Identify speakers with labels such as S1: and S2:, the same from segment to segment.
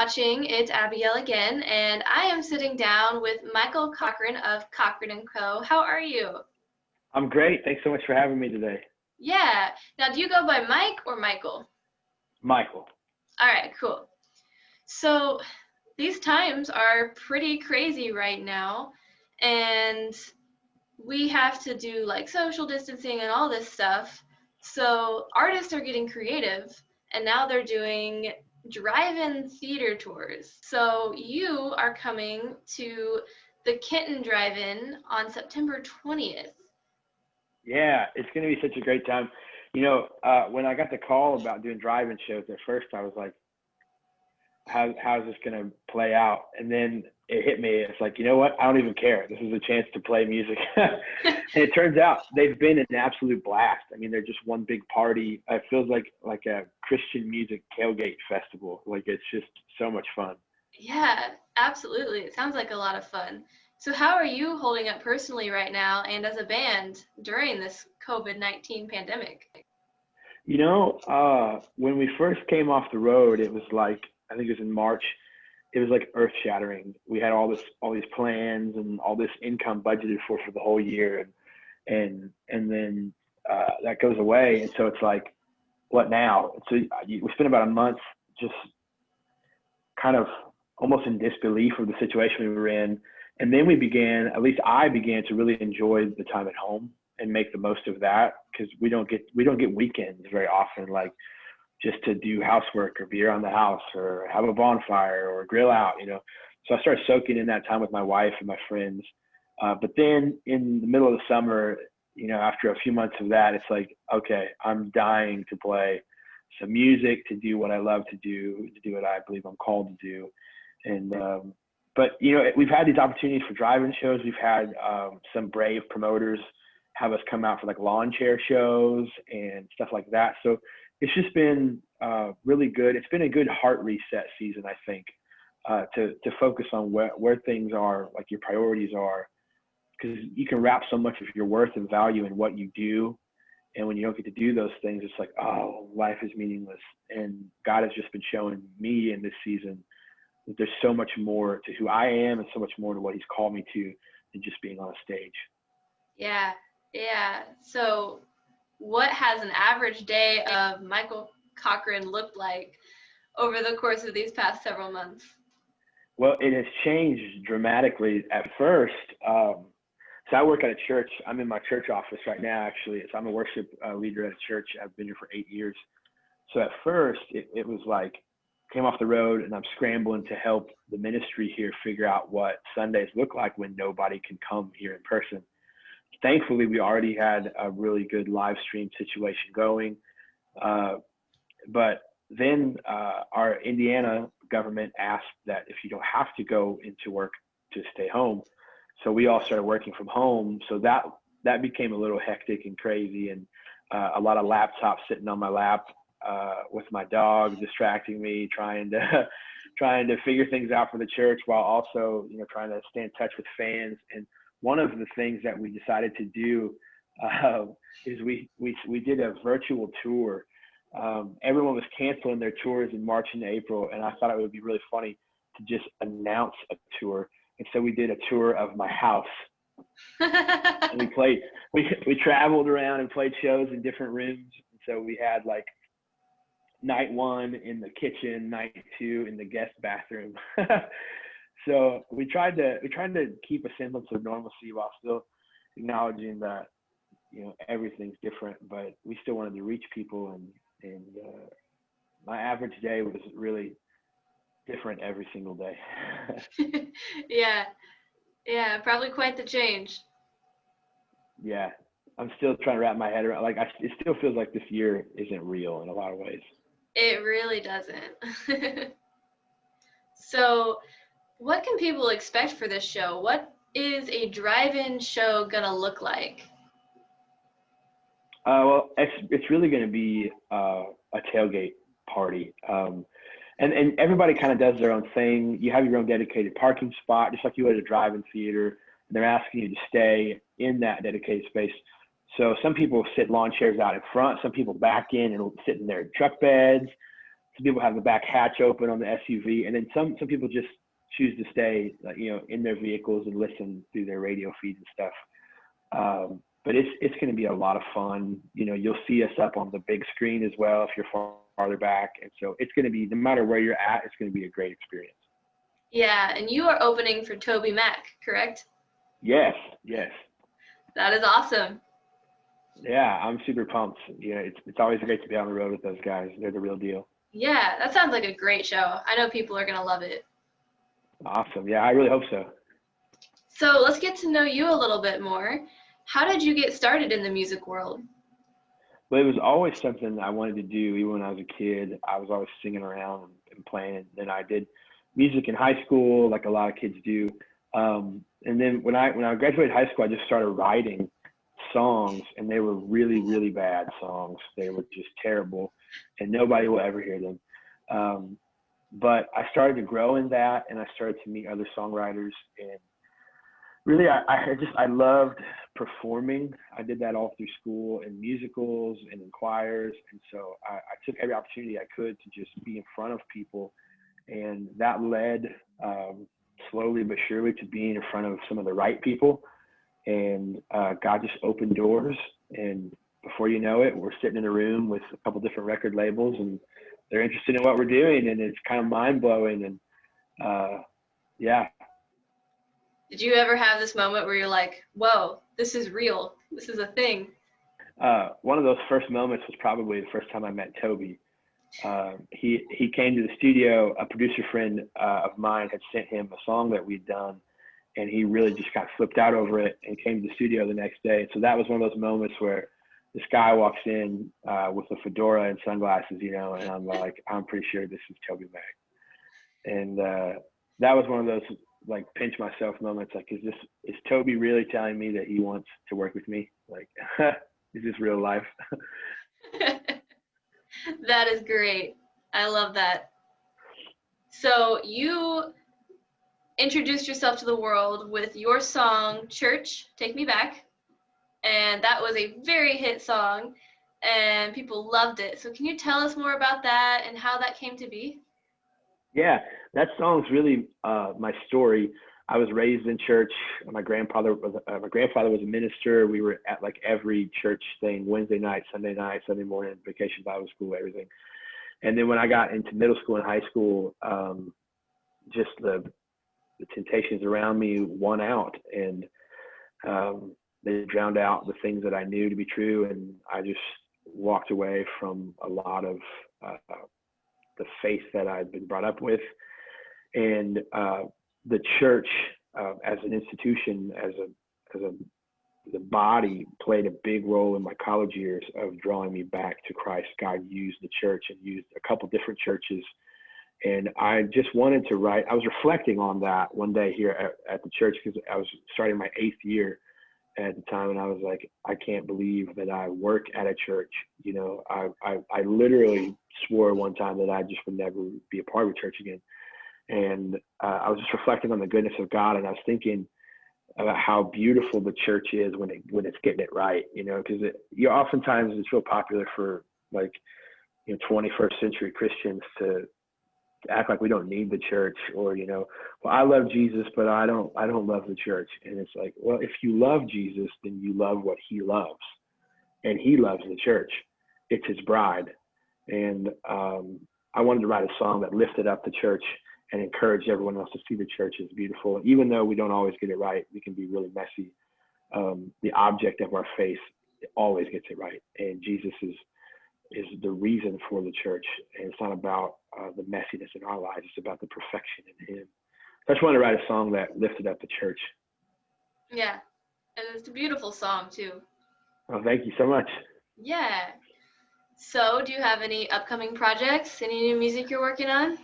S1: watching. It's Abigail again, and I am sitting down with Michael Cochren of Cochren Co. How are you?
S2: I'm great. Thanks so much for having me today.
S1: Yeah. Now, do you go by Mike or Michael?
S2: Michael.
S1: All right, cool. So, these times are pretty crazy right now, and we have to do like social distancing and all this stuff. So, artists are getting creative, and now they're doing drive-in theater tours. So, you are coming to the Kenton Drive-In on September 20th.
S2: Yeah, it's going to be such a great time. When I got the call about doing drive-in shows at first, I was like, how's this going to play out? And then it hit me. It's like, you know what? I don't even care. This is a chance to play music. And it turns out they've been an absolute blast. I mean, they're just one big party. It feels like a Christian music tailgate festival. Like, it's just so much fun.
S1: Yeah, absolutely. It sounds like a lot of fun. So, how are you holding up personally right now and as a band during this COVID-19 pandemic?
S2: When we first came off the road, it was like, I think it was in March, it was like earth shattering. We had all these plans and all this income budgeted for the whole year. And then that goes away. And so it's like, what now? So we spent about a month just kind of almost in disbelief of the situation we were in. And then at least I began to really enjoy the time at home and make the most of that, because we don't get weekends very often, like just to do housework or be around the house or have a bonfire or grill out, So I started soaking in that time with my wife and my friends. But then in the middle of the summer, after a few months of that, it's like, okay, I'm dying to play some music, to do what I love to do what I believe I'm called to do. But we've had these opportunities for drive-in shows. We've had some brave promoters have us come out for like lawn chair shows and stuff like that. So it's just been really good. It's been a good heart reset season, I think, to focus on where things are, like your priorities are, because you can wrap so much of your worth and value in what you do. And when you don't get to do those things, it's like, oh, life is meaningless. And God has just been showing me in this season that there's so much more to who I am and so much more to what he's called me to than just being on a stage.
S1: Yeah. So what has an average day of Michael Cochren looked like over the course of these past several months?
S2: Well, it has changed dramatically. At first, so I work at a church. I'm in my church office right now, actually. So I'm a worship leader at a church. I've been here for 8 years. So at first, it was like, came off the road and I'm scrambling to help the ministry here figure out what Sundays look like when nobody can come here in person. Thankfully, we already had a really good live stream situation going. But then our Indiana government asked that if you don't have to go into work, to stay home. So we all started working from home. So that became a little hectic and crazy, and a lot of laptops sitting on my lap with my dog distracting me, trying to figure things out for the church while also, trying to stay in touch with fans. And one of the things that we decided to do is we did a virtual tour. Everyone was canceling their tours in March and April, and I thought it would be really funny to just announce a tour. And so we did a tour of my house. And we traveled around and played shows in different rooms. And so we had like night 1 in the kitchen, night 2 in the guest bathroom. So we tried to keep a semblance of normalcy while still acknowledging that, everything's different, but we still wanted to reach people. And my average day was really different every single day.
S1: Yeah, probably quite the change.
S2: Yeah, I'm still trying to wrap my head around, it still feels like this year isn't real in a lot of ways.
S1: It really doesn't. So what can people expect for this show? What is a drive-in show gonna look like?
S2: Well, it's really going to be a tailgate party. And everybody kind of does their own thing. You have your own dedicated parking spot, just like you would at a drive-in theater. And they're asking you to stay in that dedicated space. So some people sit lawn chairs out in front. Some people back in and sit in their truck beds. Some people have the back hatch open on the SUV, and then some people just choose to stay, in their vehicles and listen through their radio feeds and stuff. But it's going to be a lot of fun. You'll see us up on the big screen as well if you're farther back, and so it's going to be, no matter where you're at, it's going to be a great experience.
S1: Yeah, and you are opening for Toby Mac, correct?
S2: Yes.
S1: That is awesome.
S2: Yeah, I'm super pumped. It's always great to be on the road with those guys. They're the real deal.
S1: Yeah, that sounds like a great show. I know people are going to love it.
S2: Awesome. Yeah, I really hope so.
S1: So let's get to know you a little bit more. How did you get started in the music world?
S2: Well, it was always something I wanted to do. Even when I was a kid, I was always singing around and playing. And then I did music in high school, like a lot of kids do. And then when I graduated high school, I just started writing songs, and they were really, really bad songs. They were just terrible, and nobody will ever hear them. But I started to grow in that, and I started to meet other songwriters. And really, I loved performing. I did that all through school, in musicals and in choirs. And so I took every opportunity I could to just be in front of people. And that led slowly but surely to being in front of some of the right people. And God just opened doors. And before you know it, we're sitting in a room with a couple different record labels, and they're interested in what we're doing. And it's kind of mind blowing. And yeah.
S1: Did you ever have this moment where you're like, whoa, this is real, this is a thing?
S2: One of those first moments was probably the first time I met Toby. He came to the studio. A producer friend of mine had sent him a song that we'd done, and he really just got flipped out over it and came to the studio the next day. So that was one of those moments where this guy walks in with a fedora and sunglasses, and I'm like, I'm pretty sure this is Toby Mac. And that was one of those like pinch myself moments. Like, is Toby really telling me that he wants to work with me? Like, is this real life?
S1: That is great. I love that. So you introduced yourself to the world with your song, Church, Take Me Back. And that was a very hit song, and people loved it. So can you tell us more about that and how that came to be?
S2: Yeah, that song's really my story. I was raised in church. My grandfather was a minister. We were at like every church thing, Wednesday night, Sunday morning, vacation Bible school, everything. And then when I got into middle school and high school, just the temptations around me won out, and they drowned out the things that I knew to be true. And I just walked away from a lot of the faith that I'd been brought up with. And the church as an institution, as the body, played a big role in my college years of drawing me back to Christ. God used the church and used a couple different churches. And I just wanted to write. I was reflecting on that one day here at the church, because I was starting my 8th year at the time, and I was like, I can't believe that I work at a church. I literally swore one time that I just would never be a part of a church again. And I was just reflecting on the goodness of God, and I was thinking about how beautiful the church is when it's getting it right. Because oftentimes it's real popular for 21st century Christians to act like we don't need the church, or well, I love Jesus, but I don't love the church. And it's like, well, if you love Jesus, then you love what he loves, and he loves the church. It's his bride. And I wanted to write a song that lifted up the church and encouraged everyone else to see the church as beautiful. Even though we don't always get it right, we can be really messy. The object of our faith always gets it right, and Jesus is the reason for the church. And it's not about the messiness in our lives. It's about the perfection in him. So I just wanted to write a song that lifted up the church.
S1: Yeah, and it's a beautiful song too.
S2: Oh, thank you so much.
S1: Yeah. So do you have any upcoming projects, any new music you're working on?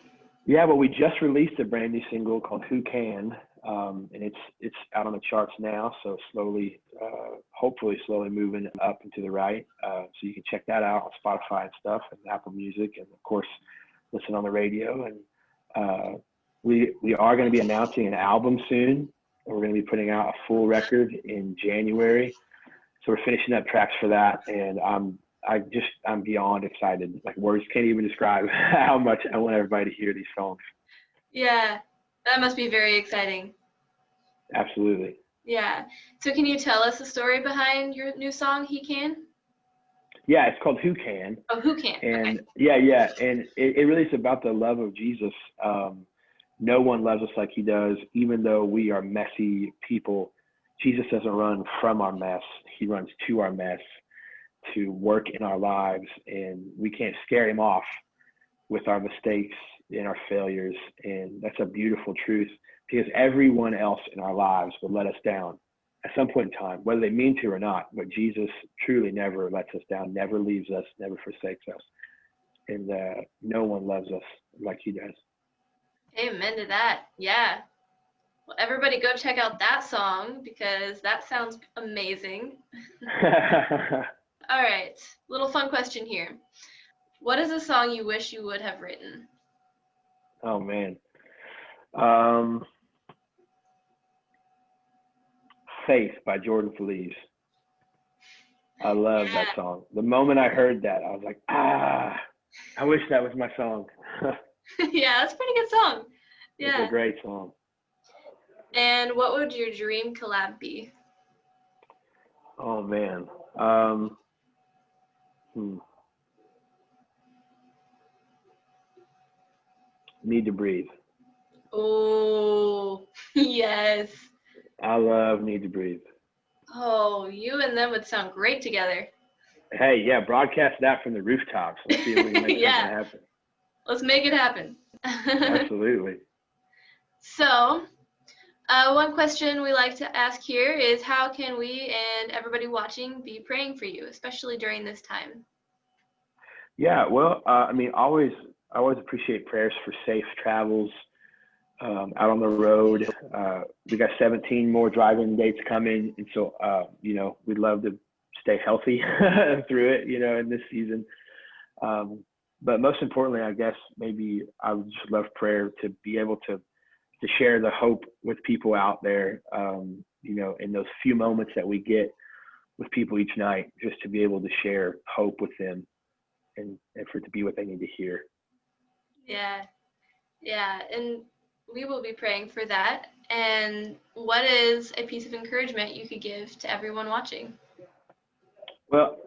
S2: Yeah, well, we just released a brand new single called Who Can, and it's out on the charts now. So hopefully slowly moving up and to the right. So you can check that out on Spotify and stuff, and Apple Music, and of course listen on the radio. And we are going to be announcing an album soon. We're going to be putting out a full record in January. So we're finishing up tracks for that, and I'm beyond excited. Like words can't even describe how much I want everybody to hear these songs.
S1: Yeah, that must be very exciting.
S2: Absolutely.
S1: Yeah. So can you tell us the story behind your new song, He Can?
S2: Yeah, it's called Who Can.
S1: Oh, Who Can?
S2: And
S1: Okay.
S2: yeah. And it really is about the love of Jesus. No one loves us like he does, even though we are messy people. Jesus doesn't run from our mess. He runs to our mess to work in our lives, and we can't scare him off with our mistakes and our failures. And that's a beautiful truth, because everyone else in our lives will let us down at some point in time, whether they mean to or not. But Jesus truly never lets us down, never leaves us, never forsakes us. And no one loves us like he does.
S1: Amen to that. Yeah. Well, everybody go check out that song because that sounds amazing. All right. Little fun question here. What is a song you wish you would have written?
S2: Oh, man. Faith by Jordan Feliz. I love that
S1: Yeah.
S2: song. The moment I heard that, I was like, I wish that was my song.
S1: Yeah, that's a pretty good song.
S2: It's a
S1: Yeah.
S2: great song.
S1: And what would your dream collab be?
S2: Oh, man. Need to Breathe.
S1: Oh, yes.
S2: I love Need to Breathe.
S1: Oh, you and them would sound great together.
S2: Hey, yeah, broadcast that from the rooftops. Let's see if we can make
S1: Yeah,
S2: something happen.
S1: let's make it happen.
S2: Absolutely.
S1: So, one question we like to ask here is how can we and everybody watching be praying for you, especially during this time?
S2: Yeah, well, I mean, I always appreciate prayers for safe travels out on the road. We got 17 more driving dates coming, and so we'd love to stay healthy through it, in this season. But most importantly, I guess maybe I would just love prayer to be able to share the hope with people out there, in those few moments that we get with people each night, just to be able to share hope with them and for it to be what they need to hear.
S1: Yeah, yeah, and we will be praying for that. And what is a piece of encouragement you could give to everyone watching?
S2: Well,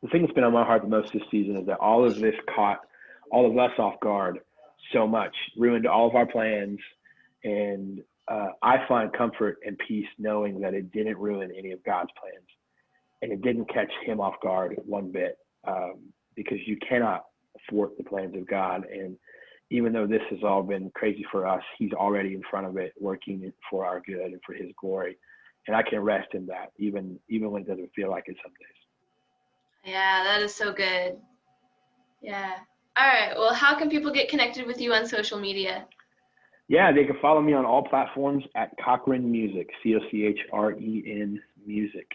S2: the thing that's been on my heart the most this season is that all of this caught all of us off guard so much, ruined all of our plans. And I find comfort and peace knowing that it didn't ruin any of God's plans, and it didn't catch him off guard one bit, because you cannot thwart the plans of God. And even though this has all been crazy for us, he's already in front of it, working for our good and for his glory. And I can rest in that, even when it doesn't feel like it some days.
S1: Yeah, that is so good. Yeah. All right. Well, how can people get connected with you on social media?
S2: Yeah, they can follow me on all platforms at Cochren Music, Cochren Music.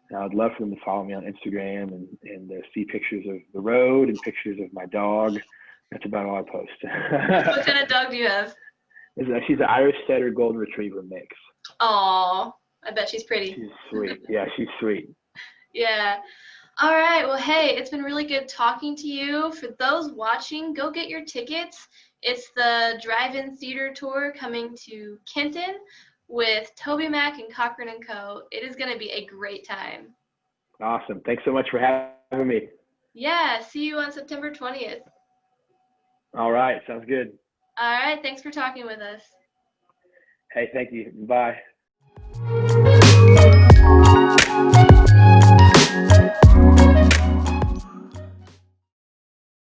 S2: And I'd love for them to follow me on Instagram and see pictures of the road and pictures of my dog. That's about all I post.
S1: What kind of dog do you have?
S2: She's an Irish Setter Golden Retriever mix.
S1: Aw, I bet she's pretty.
S2: She's sweet. Yeah, she's sweet.
S1: Yeah. All right. Well, hey, it's been really good talking to you. For those watching, go get your tickets. It's the drive-in theater tour coming to Kenton with Toby Mac and Cochren Co. It is going to be a great time.
S2: Awesome. Thanks so much for having me.
S1: Yeah. See you on September 20th.
S2: All right. Sounds good.
S1: All right. Thanks for talking with us.
S2: Hey, thank you. Bye.